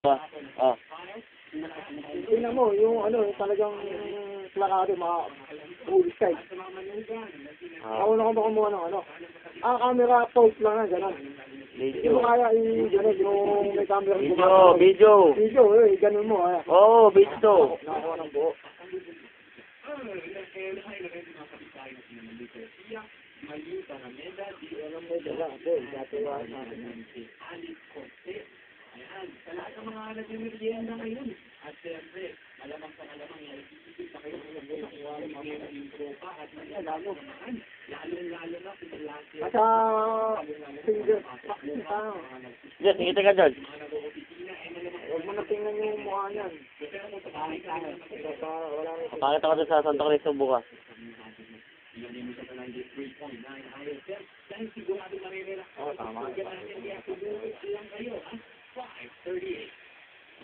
Oh. Tingnan mo, yung ano, talagang plakado, mga full size. Nauna ko ba kumuha ng ano? Camera pose lang na, gano'n. Hindi mo kaya gano'n, yung may camera. Video. Video, gano'n mo, ha. Oo, video. Nakakuha ng buo. Ayan, sa lahat ng mga nagmimerienda ngayon. At siyempre, malamang sa malamang yan, isisip na kayo yung tropa at lalo na kung lahat yan. At finger, Yes, ngiti ka dyan. huwag mo na tingnan yung mukha niyan. Pakita ko doon sa Santa Cruz bukas.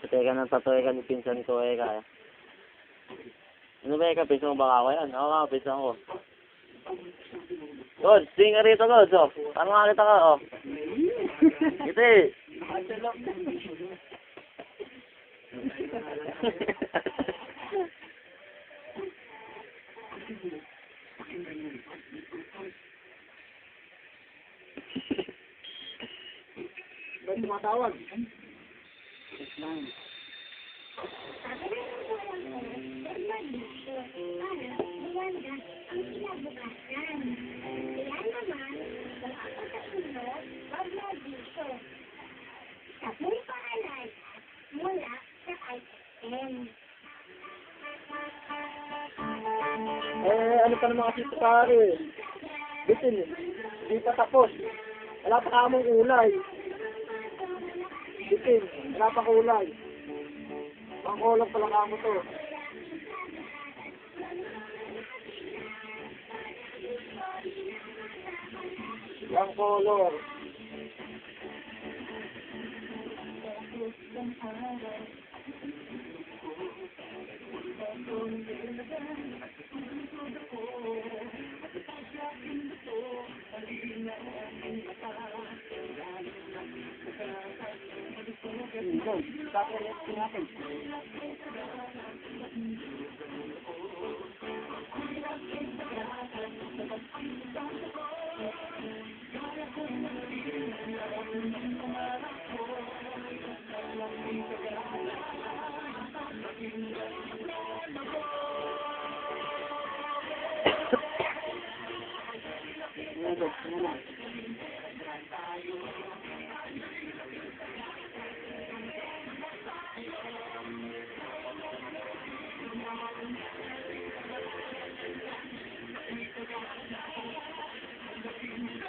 Teka ng tato ni pinsan ko kaya. Ano ba eka? Pinsan mo ba ako yan? Oo nga, pinsan ko. God, sing ka rito, God. So, paano nga kita ka? Oh. Ito Ba't tumatawag? Ano pa naman kasi ito pare? Bitin eh. Hindi pa tapos. Wala pa kamong ulay. Bitin. Wala pa kulay. Pangkulang pala kamo to. Yung color.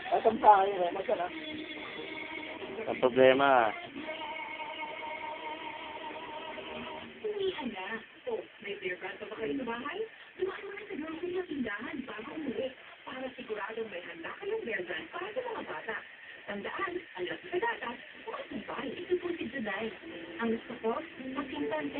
Atong tayo eh, magkana. ang problema. May beer brand pa ba kayo sa bahay? Dumaan mga sa grocery na tindahan bago umuwi para siguradong may handa kayong beer brand para sa mga bata. Tandaan, ang laki sa dagat, huwag sabay. Ito po si Juday. Ang gusto ko, magkintante